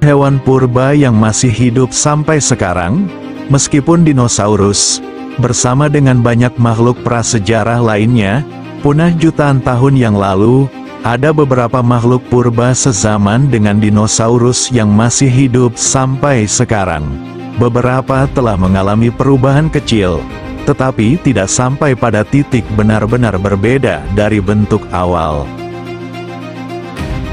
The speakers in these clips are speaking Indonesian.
hewan purba yang masih hidup sampai sekarang, meskipun dinosaurus, bersama dengan banyak makhluk prasejarah lainnya, punah jutaan tahun yang lalu, ada beberapa makhluk purba sezaman dengan dinosaurus yang masih hidup sampai sekarang. Beberapa telah mengalami perubahan kecil, tetapi tidak sampai pada titik benar-benar berbeda dari bentuk awal.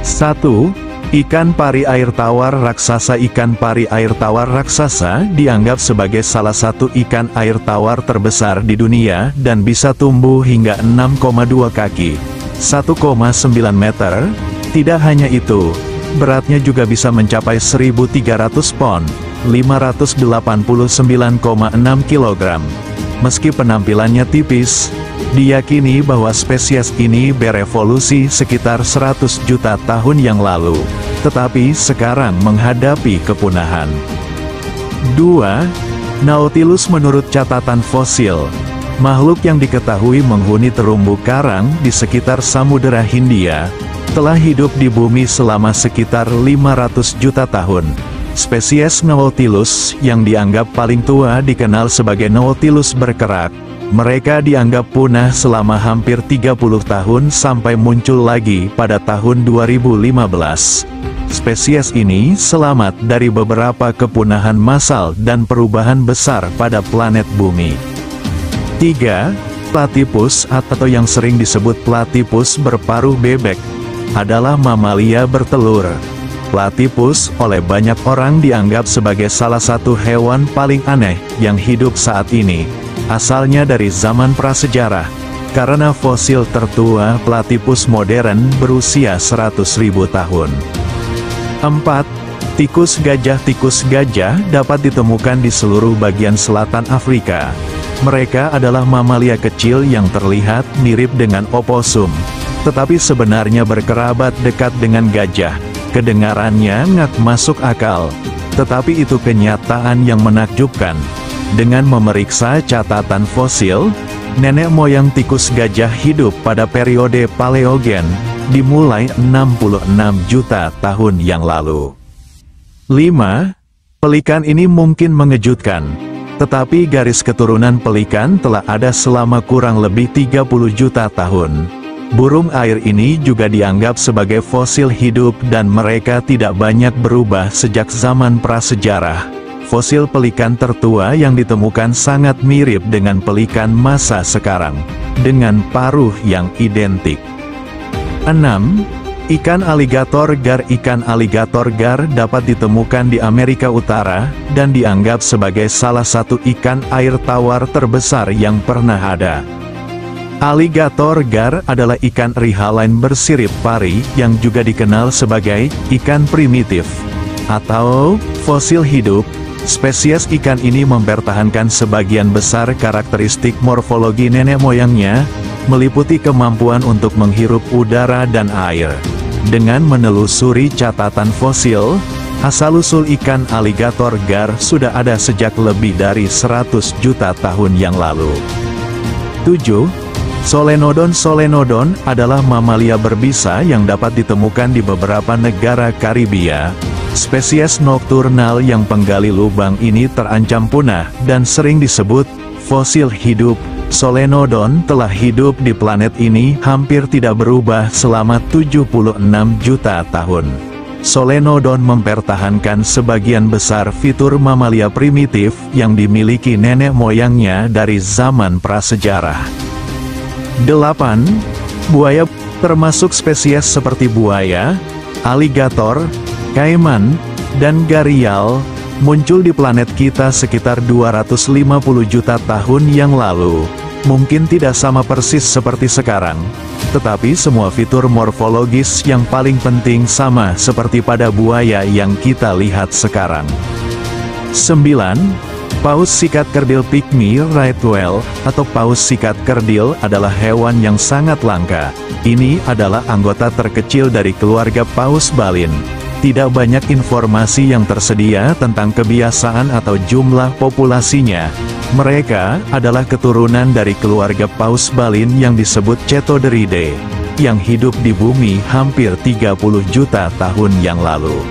1. Ikan pari air tawar raksasa. Ikan pari air tawar raksasa dianggap sebagai salah satu ikan air tawar terbesar di dunia dan bisa tumbuh hingga 6,2 kaki, 1,9 meter. Tidak hanya itu, beratnya juga bisa mencapai 1.300 pon, 589,6 kg. Meski penampilannya tipis, diyakini bahwa spesies ini berevolusi sekitar 100 juta tahun yang lalu, tetapi sekarang menghadapi kepunahan. 2. Nautilus. Menurut catatan fosil, makhluk yang diketahui menghuni terumbu karang di sekitar Samudera Hindia, telah hidup di bumi selama sekitar 500 juta tahun. Spesies Nautilus yang dianggap paling tua dikenal sebagai Nautilus berkerak. Mereka dianggap punah selama hampir 30 tahun sampai muncul lagi pada tahun 2015. Spesies ini selamat dari beberapa kepunahan massal dan perubahan besar pada planet bumi. 3. Platypus, atau yang sering disebut platypus berparuh bebek, adalah mamalia bertelur. Platypus oleh banyak orang dianggap sebagai salah satu hewan paling aneh yang hidup saat ini. Asalnya dari zaman prasejarah, karena fosil tertua platypus modern berusia 100.000 tahun. 4. Tikus gajah. Tikus gajah dapat ditemukan di seluruh bagian selatan Afrika. Mereka adalah mamalia kecil yang terlihat mirip dengan oposum, tetapi sebenarnya berkerabat dekat dengan gajah. Kedengarannya ngak masuk akal, tetapi itu kenyataan yang menakjubkan. Dengan memeriksa catatan fosil, nenek moyang tikus gajah hidup pada periode Paleogen, dimulai 66 juta tahun yang lalu. 5. Pelikan. Ini mungkin mengejutkan, tetapi garis keturunan pelikan telah ada selama kurang lebih 30 juta tahun. Burung air ini juga dianggap sebagai fosil hidup dan mereka tidak banyak berubah sejak zaman prasejarah. Fosil pelikan tertua yang ditemukan sangat mirip dengan pelikan masa sekarang, dengan paruh yang identik. 6. Ikan aligator gar. Ikan aligator gar dapat ditemukan di Amerika Utara, dan dianggap sebagai salah satu ikan air tawar terbesar yang pernah ada. Aligator gar adalah ikan rihaline bersirip pari yang juga dikenal sebagai ikan primitif atau fosil hidup. Spesies ikan ini mempertahankan sebagian besar karakteristik morfologi nenek moyangnya, meliputi kemampuan untuk menghirup udara dan air. Dengan menelusuri catatan fosil, asal-usul ikan aligator gar sudah ada sejak lebih dari 100 juta tahun yang lalu. 7. Solenodon. Solenodon adalah mamalia berbisa yang dapat ditemukan di beberapa negara Karibia. Spesies nokturnal yang penggali lubang ini terancam punah dan sering disebut fosil hidup. Solenodon telah hidup di planet ini hampir tidak berubah selama 76 juta tahun. Solenodon mempertahankan sebagian besar fitur mamalia primitif yang dimiliki nenek moyangnya dari zaman prasejarah. 8. Buaya. Termasuk spesies seperti buaya, aligator, kaiman, dan gharial, muncul di planet kita sekitar 250 juta tahun yang lalu. Mungkin tidak sama persis seperti sekarang, tetapi semua fitur morfologis yang paling penting sama seperti pada buaya yang kita lihat sekarang. 9. Paus sikat kerdil. Pygmy right whale, atau paus sikat kerdil adalah hewan yang sangat langka. Ini adalah anggota terkecil dari keluarga paus balin. Tidak banyak informasi yang tersedia tentang kebiasaan atau jumlah populasinya. Mereka adalah keturunan dari keluarga paus balin yang disebut Chaetoderidae, yang hidup di bumi hampir 30 juta tahun yang lalu.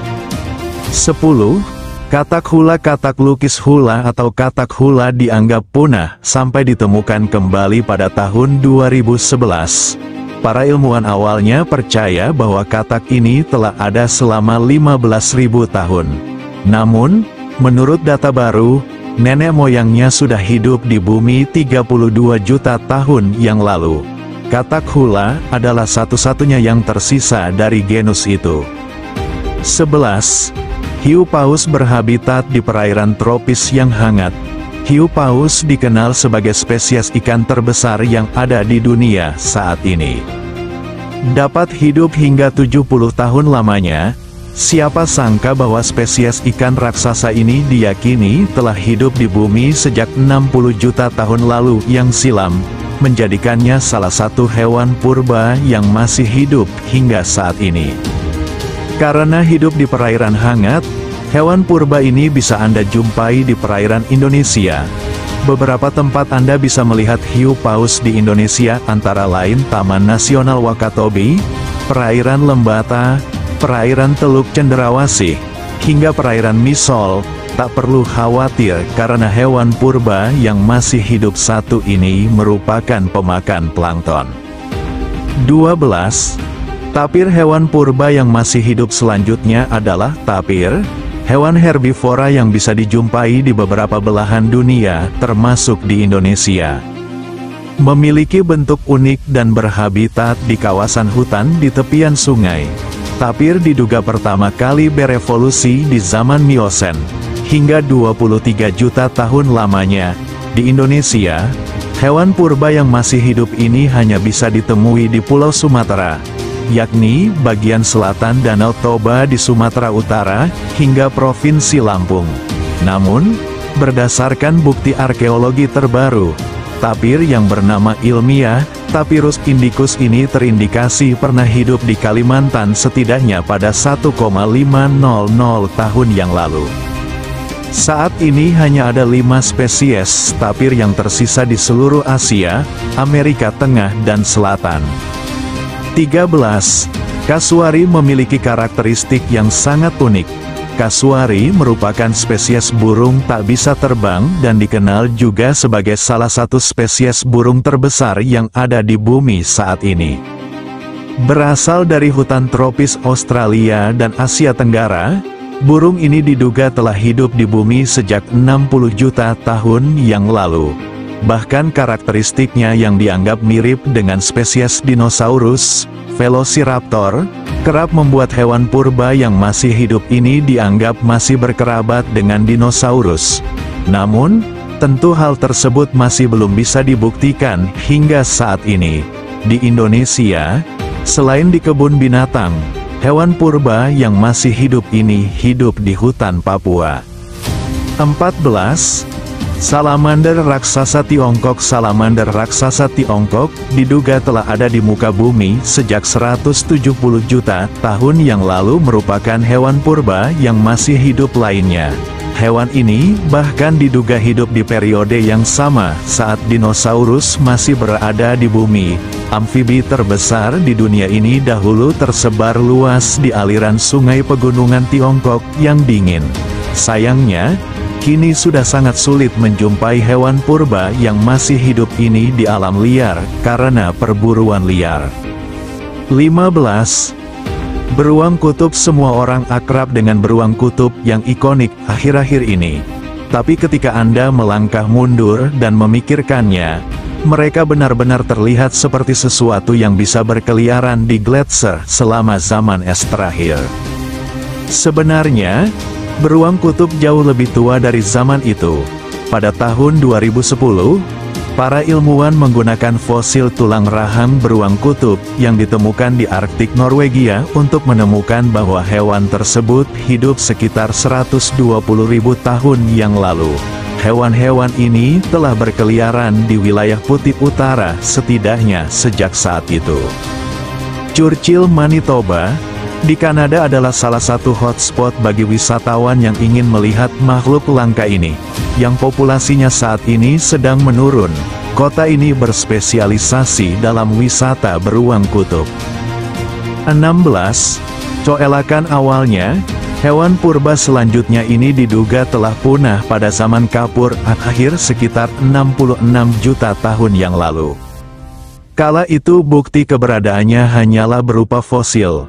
10. Katak hula. Katak lukis hula atau katak hula dianggap punah sampai ditemukan kembali pada tahun 2011. Para ilmuwan awalnya percaya bahwa katak ini telah ada selama 15.000 tahun. Namun, menurut data baru, nenek moyangnya sudah hidup di bumi 32 juta tahun yang lalu. Katak hula adalah satu-satunya yang tersisa dari genus itu. 11. Hiu paus berhabitat di perairan tropis yang hangat. Hiu paus dikenal sebagai spesies ikan terbesar yang ada di dunia saat ini. Dapat hidup hingga 70 tahun lamanya. Siapa sangka bahwa spesies ikan raksasa ini diyakini telah hidup di bumi sejak 60 juta tahun lalu yang silam, menjadikannya salah satu hewan purba yang masih hidup hingga saat ini. Karena hidup di perairan hangat, hewan purba ini bisa Anda jumpai di perairan Indonesia. Beberapa tempat Anda bisa melihat hiu paus di Indonesia antara lain Taman Nasional Wakatobi, perairan Lembata, perairan Teluk Cenderawasih, hingga perairan Misol. Tak perlu khawatir karena hewan purba yang masih hidup satu ini merupakan pemakan plankton. 12. Tapir. Hewan purba yang masih hidup selanjutnya adalah tapir, hewan herbivora yang bisa dijumpai di beberapa belahan dunia, termasuk di Indonesia. Memiliki bentuk unik dan berhabitat di kawasan hutan di tepian sungai. Tapir diduga pertama kali berevolusi di zaman Miosen, hingga 23 juta tahun lamanya. Di Indonesia, hewan purba yang masih hidup ini hanya bisa ditemui di Pulau Sumatera, yakni bagian selatan Danau Toba di Sumatera Utara, hingga Provinsi Lampung. Namun, berdasarkan bukti arkeologi terbaru, tapir yang bernama ilmiah, Tapirus indicus ini terindikasi pernah hidup di Kalimantan setidaknya pada 1,500 tahun yang lalu. Saat ini hanya ada 5 spesies tapir yang tersisa di seluruh Asia, Amerika Tengah dan Selatan. 13. Kasuari memiliki karakteristik yang sangat unik. Kasuari merupakan spesies burung tak bisa terbang dan dikenal juga sebagai salah satu spesies burung terbesar yang ada di bumi saat ini. Berasal dari hutan tropis Australia dan Asia Tenggara, burung ini diduga telah hidup di bumi sejak 60 juta tahun yang lalu. Bahkan karakteristiknya yang dianggap mirip dengan spesies dinosaurus, Velociraptor, kerap membuat hewan purba yang masih hidup ini dianggap masih berkerabat dengan dinosaurus. Namun, tentu hal tersebut masih belum bisa dibuktikan hingga saat ini. Di Indonesia, selain di kebun binatang, hewan purba yang masih hidup ini hidup di hutan Papua. 14. Salamander raksasa Tiongkok. Salamander raksasa Tiongkok diduga telah ada di muka bumi sejak 170 juta tahun yang lalu, merupakan hewan purba yang masih hidup lainnya. Hewan ini bahkan diduga hidup di periode yang sama saat dinosaurus masih berada di bumi. Amfibi terbesar di dunia ini dahulu tersebar luas di aliran sungai pegunungan Tiongkok yang dingin. Sayangnya, kini sudah sangat sulit menjumpai hewan purba yang masih hidup ini di alam liar, karena perburuan liar. 15. Beruang kutub. Semua orang akrab dengan beruang kutub yang ikonik akhir-akhir ini. Tapi ketika Anda melangkah mundur dan memikirkannya, mereka benar-benar terlihat seperti sesuatu yang bisa berkeliaran di gletser selama zaman es terakhir. Sebenarnya, beruang kutub jauh lebih tua dari zaman itu. Pada tahun 2010, para ilmuwan menggunakan fosil tulang rahang beruang kutub yang ditemukan di Arktik Norwegia untuk menemukan bahwa hewan tersebut hidup sekitar 120.000 tahun yang lalu. Hewan-hewan ini telah berkeliaran di wilayah Putih Utara setidaknya sejak saat itu. Churchill, Manitoba, di Kanada adalah salah satu hotspot bagi wisatawan yang ingin melihat makhluk langka ini, yang populasinya saat ini sedang menurun. Kota ini berspesialisasi dalam wisata beruang kutub. 16. Coelacan. Awalnya, Hewan purba selanjutnya ini diduga telah punah pada zaman Kapur akhir sekitar 66 juta tahun yang lalu. Kala itu bukti keberadaannya hanyalah berupa fosil.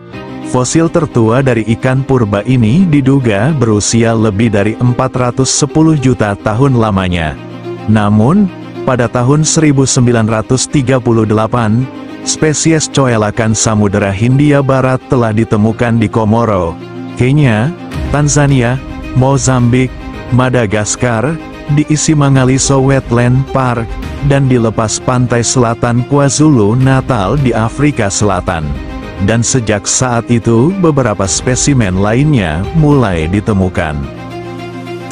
Fosil tertua dari ikan purba ini diduga berusia lebih dari 410 juta tahun lamanya. Namun, pada tahun 1938, spesies coelakan Samudera Hindia Barat telah ditemukan di Komoro, Kenya, Tanzania, Mozambik, Madagaskar, di Isimangaliso Wetland Park, dan di lepas pantai selatan KwaZulu-Natal di Afrika Selatan. Dan sejak saat itu, beberapa spesimen lainnya mulai ditemukan.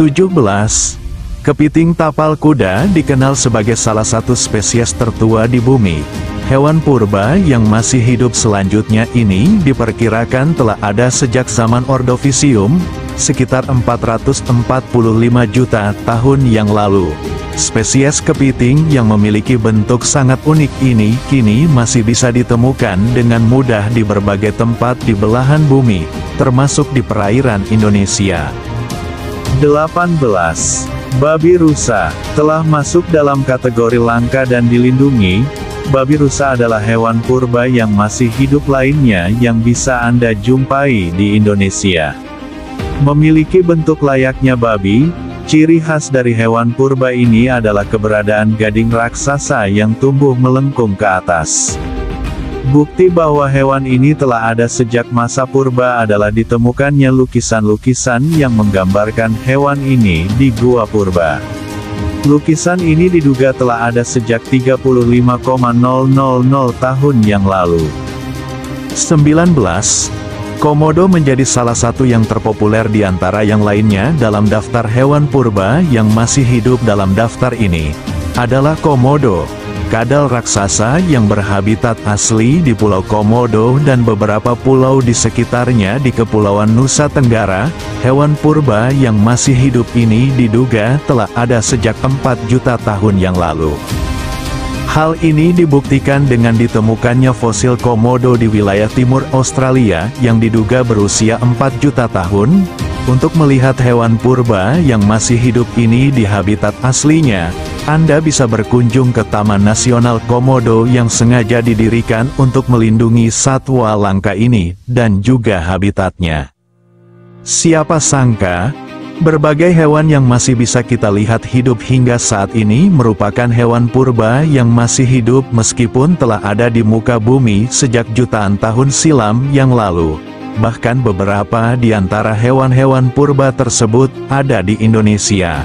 17. Kepiting tapal kuda dikenal sebagai salah satu spesies tertua di bumi. Hewan purba yang masih hidup selanjutnya ini diperkirakan telah ada sejak zaman Ordovisium, sekitar 445 juta tahun yang lalu. Spesies kepiting yang memiliki bentuk sangat unik ini kini masih bisa ditemukan dengan mudah di berbagai tempat di belahan bumi, termasuk di perairan Indonesia. 18. Babi rusa telah masuk dalam kategori langka dan dilindungi. Babi rusa adalah hewan purba yang masih hidup lainnya yang bisa Anda jumpai di Indonesia. Memiliki bentuk layaknya babi, ciri khas dari hewan purba ini adalah keberadaan gading raksasa yang tumbuh melengkung ke atas. Bukti bahwa hewan ini telah ada sejak masa purba adalah ditemukannya lukisan-lukisan yang menggambarkan hewan ini di gua purba. Lukisan ini diduga telah ada sejak 35,000 tahun yang lalu. 19. Komodo menjadi salah satu yang terpopuler di antara yang lainnya dalam daftar hewan purba yang masih hidup. Dalam daftar ini adalah komodo, kadal raksasa yang berhabitat asli di Pulau Komodo dan beberapa pulau di sekitarnya di Kepulauan Nusa Tenggara. Hewan purba yang masih hidup ini diduga telah ada sejak 4 juta tahun yang lalu. Hal ini dibuktikan dengan ditemukannya fosil komodo di wilayah timur Australia yang diduga berusia 4 juta tahun. Untuk melihat hewan purba yang masih hidup ini di habitat aslinya, Anda bisa berkunjung ke Taman Nasional Komodo yang sengaja didirikan untuk melindungi satwa langka ini dan juga habitatnya. Siapa sangka, berbagai hewan yang masih bisa kita lihat hidup hingga saat ini merupakan hewan purba yang masih hidup meskipun telah ada di muka bumi sejak jutaan tahun silam yang lalu. Bahkan beberapa di antara hewan-hewan purba tersebut ada di Indonesia.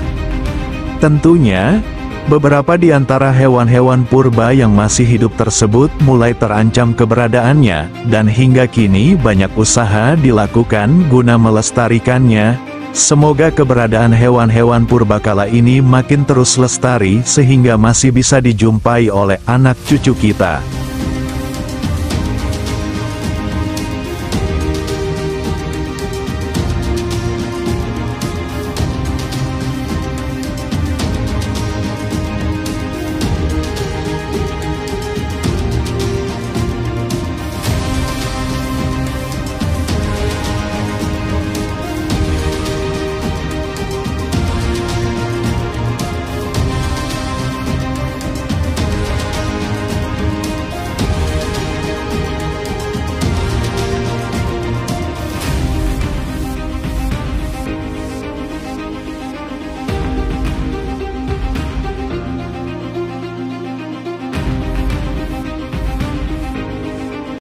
Tentunya, beberapa di antara hewan-hewan purba yang masih hidup tersebut mulai terancam keberadaannya, dan hingga kini banyak usaha dilakukan guna melestarikannya. Semoga keberadaan hewan-hewan purbakala ini makin terus lestari sehingga masih bisa dijumpai oleh anak cucu kita.